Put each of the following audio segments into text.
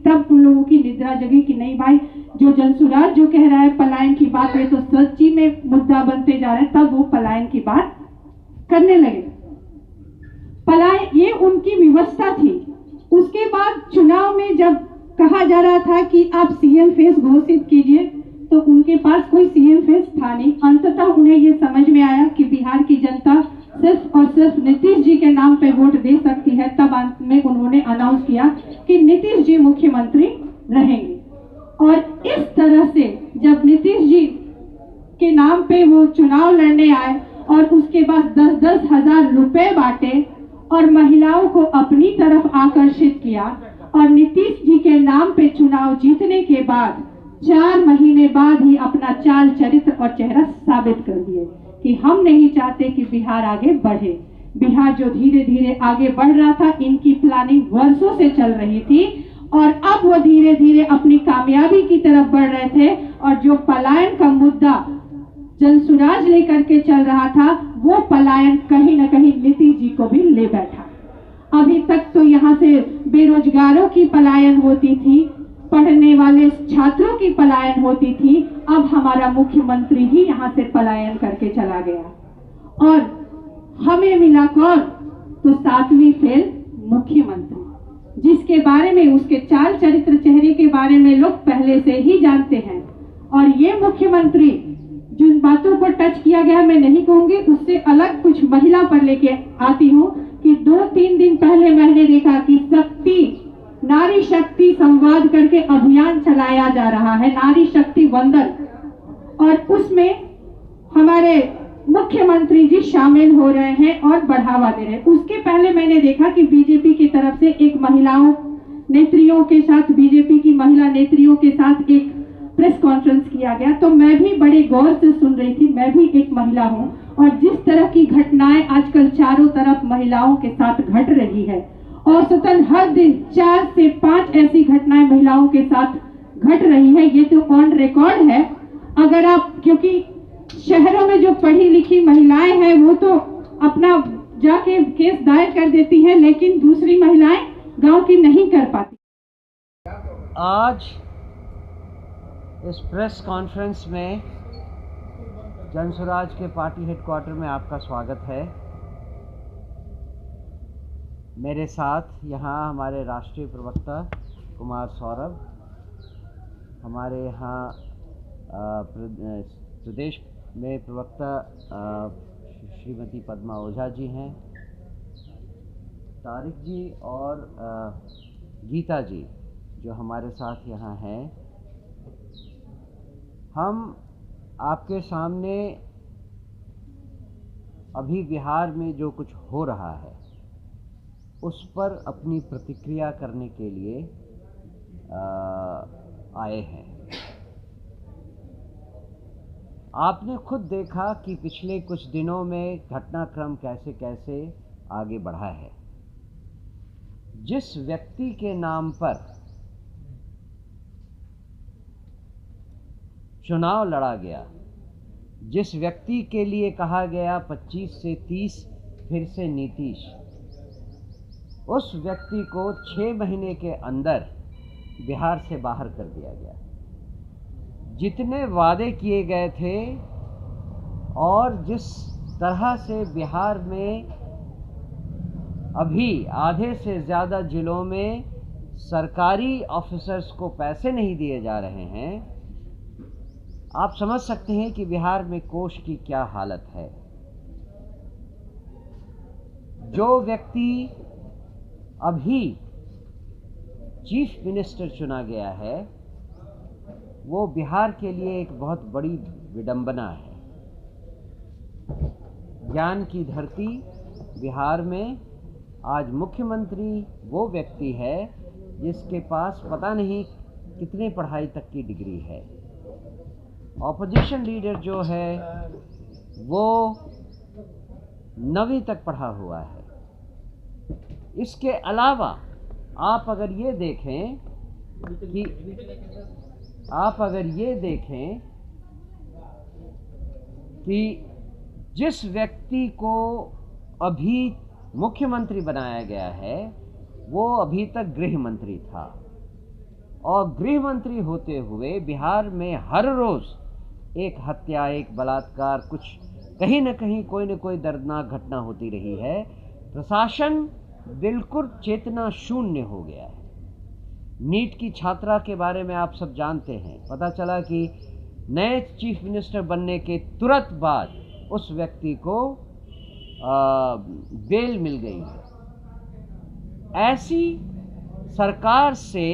तब उन लोगों की निद्रा जगी कि नहीं भाई, जो जनसुराज जो कह रहा है पलायन की बात, ये तो सच्ची में मुद्दा बनते जा रहे हैं। तब वो पलायन की बात करने लगे। पलायन ये उनकी व्यवस्था थी। उसके बाद चुनाव में जब कहा जा रहा था कि आप सीएम फेस घोषित कीजिए, तो उनके पास कोई सीएम फेस था नहीं। अंततः उन्हें ये समझ में आया कि बिहार की जनता सिर्फ और सिर्फ नीतीश जी के नाम पे वोट दे सकती है। तब अंत में उन्होंने अनाउंस किया कि नीतीश जी मुख्यमंत्री रहेंगे। और इस तरह से जब नीतीश जी के नाम पे वो चुनाव लड़ने आए और उसके बाद 10-10 हजार रुपए बांटे और महिलाओं को अपनी तरफ आकर्षित किया, और नीतीश जी के नाम पे चुनाव जीतने के बाद 4 महीने बाद ही अपना चाल चरित्र और चेहरा साबित कर दिए कि हम नहीं चाहते कि बिहार आगे बढ़े। बिहार जो धीरे धीरे आगे बढ़ रहा था, इनकी प्लानिंग वर्षों से चल रही थी, और अब वो धीरे धीरे अपनी कामयाबी की तरफ बढ़ रहे थे। और जो पलायन का मुद्दा जनसुराज लेकर के चल रहा था, वो पलायन कहीं ना कहीं नीतीश जी को भी ले बैठा। अभी तक तो यहाँ से बेरोजगारों की पलायन होती थी, पढ़ने वाले छात्रों की पलायन होती थी। अब हमारा मुख्यमंत्री ही यहाँ से पलायन करके चला गया, और हमें मिला कौन? तो 7वीं फेल मुख्यमंत्री, जिसके बारे में, उसके चाल चरित्र चेहरे के बारे में लोग पहले से ही जानते हैं। और ये मुख्यमंत्री जिन बातों को टच किया गया मैं नहीं कहूंगी, उससे अलग कुछ महिला पर लेके आती हूँ कि 2-3 दिन पहले मैंने देखा कि नारी शक्ति संवाद करके अभियान चलाया जा रहा है, नारी शक्ति वंदन, और उसमें हमारे मुख्यमंत्री जी शामिल हो रहे हैं और बढ़ावा दे रहे हैं। उसके पहले मैंने देखा कि बीजेपी की तरफ से एक महिलाओं नेत्रियों के साथ, बीजेपी की महिला नेत्रियों के साथ एक प्रेस कॉन्फ्रेंस किया गया, तो मैं भी बड़े गौर से सुन रही थी। मैं भी एक महिला हूं, और जिस तरह की घटनाएं आजकल चारों तरफ महिलाओं के साथ घट रही है, औसतन हर दिन 4 से 5 ऐसी घटनाएं महिलाओं के साथ घट रही है। ये तो ऑन रिकॉर्ड है। अगर आप, क्योंकि शहरों में जो पढ़ी लिखी महिलाएं हैं वो तो अपना जाके केस दायर कर देती हैं, लेकिन दूसरी महिलाएं गांव की नहीं कर पाती। आज इस प्रेस कॉन्फ्रेंस में जनसुराज के पार्टी हेडक्वार्टर में आपका स्वागत है। मेरे साथ यहाँ हमारे राष्ट्रीय प्रवक्ता कुमार सौरभ, हमारे यहाँ प्रदेश में प्रवक्ता श्रीमती पद्मा ओझा जी हैं, तारिक जी और गीता जी जो हमारे साथ यहाँ हैं। हम आपके सामने अभी बिहार में जो कुछ हो रहा है उस पर अपनी प्रतिक्रिया करने के लिए आए हैं। आपने खुद देखा कि पिछले कुछ दिनों में घटनाक्रम कैसे कैसे आगे बढ़ा है। जिस व्यक्ति के नाम पर चुनाव लड़ा गया, जिस व्यक्ति के लिए कहा गया 25 से 30 फिर से नीतीश, उस व्यक्ति को 6 महीने के अंदर बिहार से बाहर कर दिया गया। जितने वादे किए गए थे और जिस तरह से बिहार में अभी आधे से ज़्यादा जिलों में सरकारी ऑफिसर्स को पैसे नहीं दिए जा रहे हैं, आप समझ सकते हैं कि बिहार में कोष की क्या हालत है। जो व्यक्ति अभी चीफ मिनिस्टर चुना गया है वो बिहार के लिए एक बहुत बड़ी विडंबना है। ज्ञान की धरती बिहार में आज मुख्यमंत्री वो व्यक्ति है जिसके पास पता नहीं कितने पढ़ाई तक की डिग्री है। ऑपोजिशन लीडर जो है वो 9वीं तक पढ़ा हुआ है। इसके अलावा आप अगर ये देखें कि जिस व्यक्ति को अभी मुख्यमंत्री बनाया गया है वो अभी तक गृह मंत्री था। और गृह मंत्री होते हुए बिहार में हर रोज एक हत्या, एक बलात्कार, कुछ कहीं न कहीं कोई न कोई दर्दनाक घटना होती रही है। प्रशासन बिल्कुल चेतना शून्य हो गया है। नीट की छात्रा के बारे में आप सब जानते हैं, पता चला कि नए चीफ मिनिस्टर बनने के तुरंत बाद उस व्यक्ति को बेल मिल गई है। ऐसी सरकार से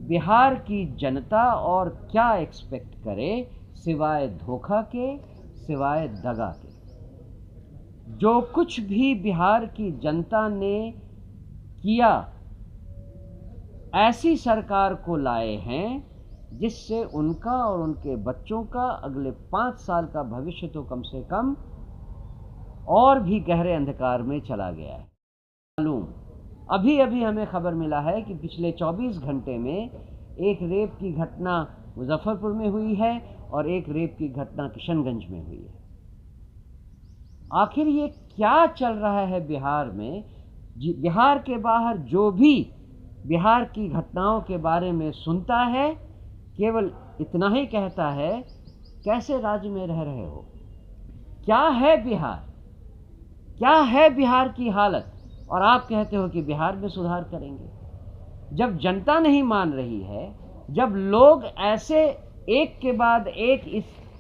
बिहार की जनता और क्या एक्सपेक्ट करे सिवाय धोखा के, सिवाय दगा के। जो कुछ भी बिहार की जनता ने किया, ऐसी सरकार को लाए हैं जिससे उनका और उनके बच्चों का अगले 5 साल का भविष्य तो कम से कम और भी गहरे अंधकार में चला गया है। मालूम अभी अभी हमें खबर मिला है कि पिछले 24 घंटे में एक रेप की घटना मुजफ्फरपुर में हुई है और एक रेप की घटना किशनगंज में हुई है। आखिर ये क्या चल रहा है बिहार में? बिहार के बाहर जो भी बिहार की घटनाओं के बारे में सुनता है, केवल इतना ही कहता है, कैसे राज्य में रह रहे हो? क्या है बिहार? क्या है बिहार की हालत? और आप कहते हो कि बिहार में सुधार करेंगे। जब जनता नहीं मान रही है, जब लोग ऐसे एक के बाद एक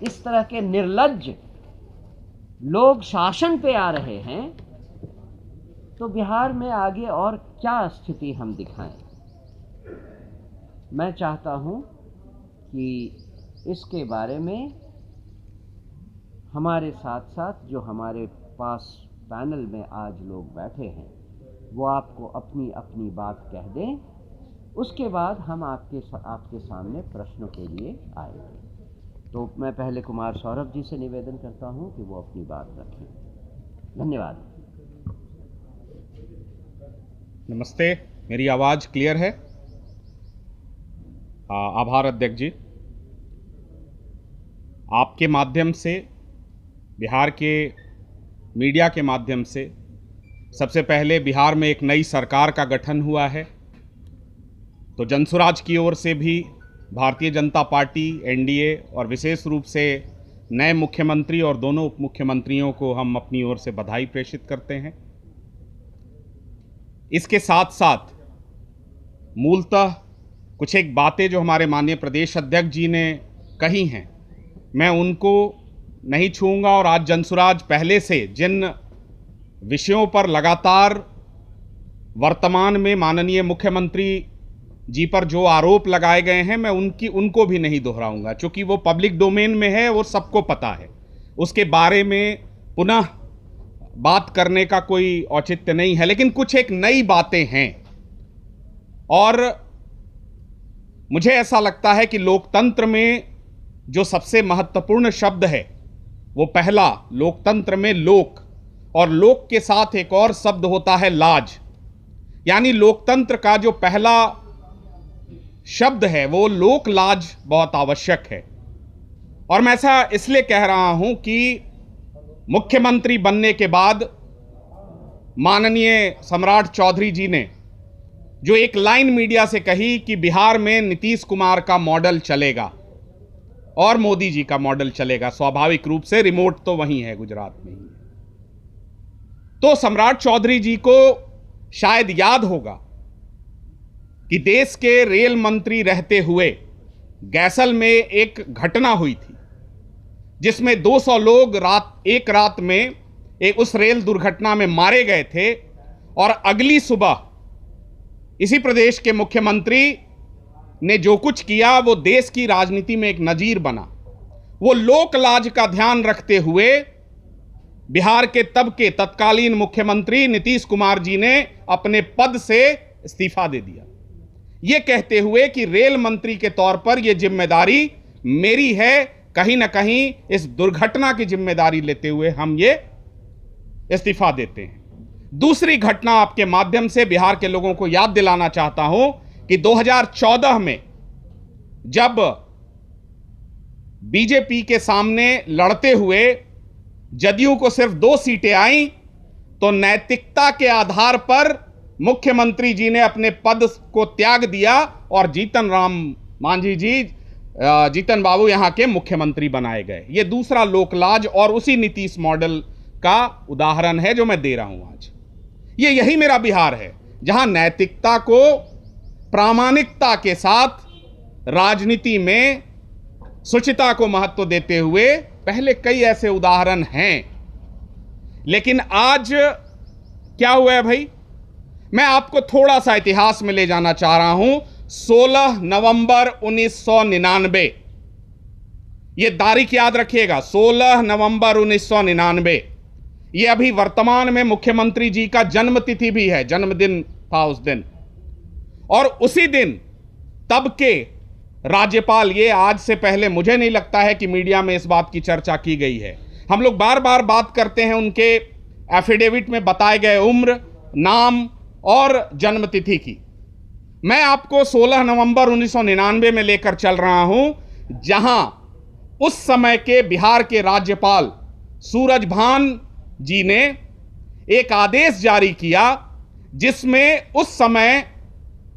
इस तरह के निर्लज्ज लोग शासन पे आ रहे हैं, तो बिहार में आगे और क्या स्थिति हम दिखाएं? मैं चाहता हूं कि इसके बारे में हमारे साथ साथ जो हमारे पास पैनल में आज लोग बैठे हैं, वो आपको अपनी अपनी बात कह दें। उसके बाद हम आपके सामने प्रश्नों के लिए आएंगे। तो मैं पहले कुमार सौरभ जी से निवेदन करता हूं कि वो अपनी बात रखें। धन्यवाद। नमस्ते, मेरी आवाज़ क्लियर है? आभार अध्यक्ष जी। आपके माध्यम से, बिहार के मीडिया के माध्यम से, सबसे पहले बिहार में एक नई सरकार का गठन हुआ है, तो जनसुराज की ओर से भी भारतीय जनता पार्टी, एनडीए और विशेष रूप से नए मुख्यमंत्री और दोनों उप मुख्यमंत्रियों को हम अपनी ओर से बधाई प्रेषित करते हैं। इसके साथ साथ मूलतः कुछ एक बातें जो हमारे माननीय प्रदेश अध्यक्ष जी ने कही हैं, मैं उनको नहीं छूऊंगा। और आज जनसुराज पहले से जिन विषयों पर लगातार वर्तमान में माननीय मुख्यमंत्री जी पर जो आरोप लगाए गए हैं, मैं उनको भी नहीं दोहराऊंगा, क्योंकि वो पब्लिक डोमेन में है और सबको पता है। उसके बारे में पुनः बात करने का कोई औचित्य नहीं है। लेकिन कुछ एक नई बातें हैं और मुझे ऐसा लगता है कि लोकतंत्र में जो सबसे महत्वपूर्ण शब्द है वो पहला, लोकतंत्र में लोक, और लोक के साथ एक और शब्द होता है लाज। यानी लोकतंत्र का जो पहला शब्द है वो लोक लाज बहुत आवश्यक है। और मैं ऐसा इसलिए कह रहा हूं कि मुख्यमंत्री बनने के बाद माननीय सम्राट चौधरी जी ने जो एक लाइन मीडिया से कही कि बिहार में नीतीश कुमार का मॉडल चलेगा और मोदी जी का मॉडल चलेगा, स्वाभाविक रूप से रिमोट तो वहीं है, गुजरात में ही है। तो सम्राट चौधरी जी को शायद याद होगा कि देश के रेल मंत्री रहते हुए गैसल में एक घटना हुई थी जिसमें 200 लोग एक रात में उस रेल दुर्घटना में मारे गए थे। और अगली सुबह इसी प्रदेश के मुख्यमंत्री ने जो कुछ किया वो देश की राजनीति में एक नजीर बना। वो लोक लाज का ध्यान रखते हुए बिहार के तब के तत्कालीन मुख्यमंत्री नीतीश कुमार जी ने अपने पद से इस्तीफा दे दिया, ये कहते हुए कि रेल मंत्री के तौर पर यह जिम्मेदारी मेरी है। कहीं ना कहीं इस दुर्घटना की जिम्मेदारी लेते हुए हम ये इस्तीफा देते हैं। दूसरी घटना आपके माध्यम से बिहार के लोगों को याद दिलाना चाहता हूं कि 2014 में जब बीजेपी के सामने लड़ते हुए जदयू को सिर्फ 2 सीटें आईं, तो नैतिकता के आधार पर मुख्यमंत्री जी ने अपने पद को त्याग दिया और जीतन राम मांझी जी, जीतन बाबू यहां के मुख्यमंत्री बनाए गए। यह दूसरा लोकलाज और उसी नीतीश मॉडल का उदाहरण है जो मैं दे रहा हूं आज। यही मेरा बिहार है, जहां नैतिकता को प्रामाणिकता के साथ राजनीति में शुचिता को महत्व देते हुए पहले कई ऐसे उदाहरण हैं। लेकिन आज क्या हुआ है भाई, मैं आपको थोड़ा सा इतिहास में ले जाना चाह रहा हूं। 16 नवंबर 1999, यह तारीख याद रखिएगा, 16 नवंबर 1999। यह अभी वर्तमान में मुख्यमंत्री जी का जन्मतिथि भी है, जन्मदिन था उस दिन। और उसी दिन तब के राज्यपाल, ये आज से पहले मुझे नहीं लगता है कि मीडिया में इस बात की चर्चा की गई है। हम लोग बार बार बात करते हैं उनके एफिडेविट में बताए गए उम्र, नाम और जन्मतिथि की। मैं आपको 16 नवंबर 1999 में लेकर चल रहा हूं, जहां उस समय के बिहार के राज्यपाल सूरजभान जी ने एक आदेश जारी किया, जिसमें उस समय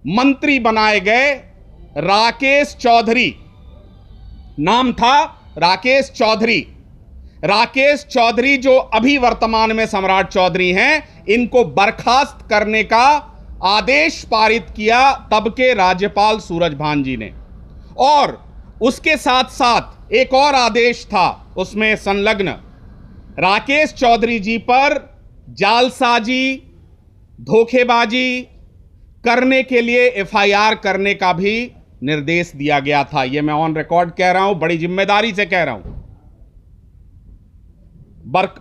मंत्री बनाए गए राकेश चौधरी, नाम था राकेश चौधरी। राकेश चौधरी जो अभी वर्तमान में सम्राट चौधरी हैं, इनको बर्खास्त करने का आदेश पारित किया तब के राज्यपाल सूरजभान जी ने। और उसके साथ साथ एक और आदेश था उसमें संलग्न, राकेश चौधरी जी पर जालसाजी, धोखेबाजी करने के लिए एफआईआर करने का भी निर्देश दिया गया था। यह मैं ऑन रिकॉर्ड कह रहा हूं, बड़ी जिम्मेदारी से कह रहा हूं।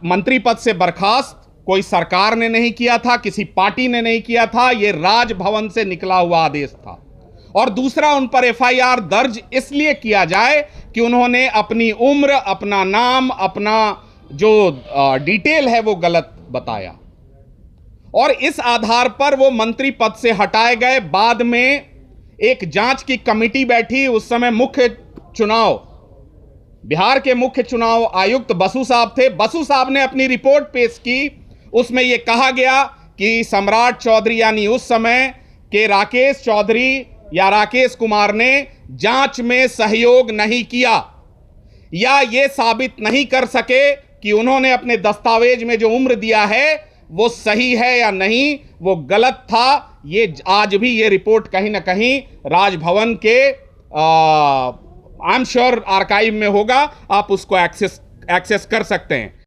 मंत्री पद से बर्खास्त कोई सरकार ने नहीं किया था, किसी पार्टी ने नहीं किया था, यह राजभवन से निकला हुआ आदेश था। और दूसरा, उन पर एफआईआर दर्ज इसलिए किया जाए कि उन्होंने अपनी उम्र, अपना नाम, अपना जो डिटेल है वो गलत बताया, और इस आधार पर वो मंत्री पद से हटाए गए। बाद में एक जांच की कमेटी बैठी, उस समय बिहार के मुख्य चुनाव आयुक्त बसु साहब थे। बसु साहब ने अपनी रिपोर्ट पेश की, उसमें यह कहा गया कि सम्राट चौधरी यानी उस समय के राकेश चौधरी या राकेश कुमार ने जांच में सहयोग नहीं किया, या यह साबित नहीं कर सके कि उन्होंने अपने दस्तावेज में जो उम्र दिया है वो सही है या नहीं, वो गलत था। ये आज भी ये रिपोर्ट कहीं ना कहीं राजभवन के आई एम श्योर आर्काइव में होगा, आप उसको एक्सेस कर सकते हैं।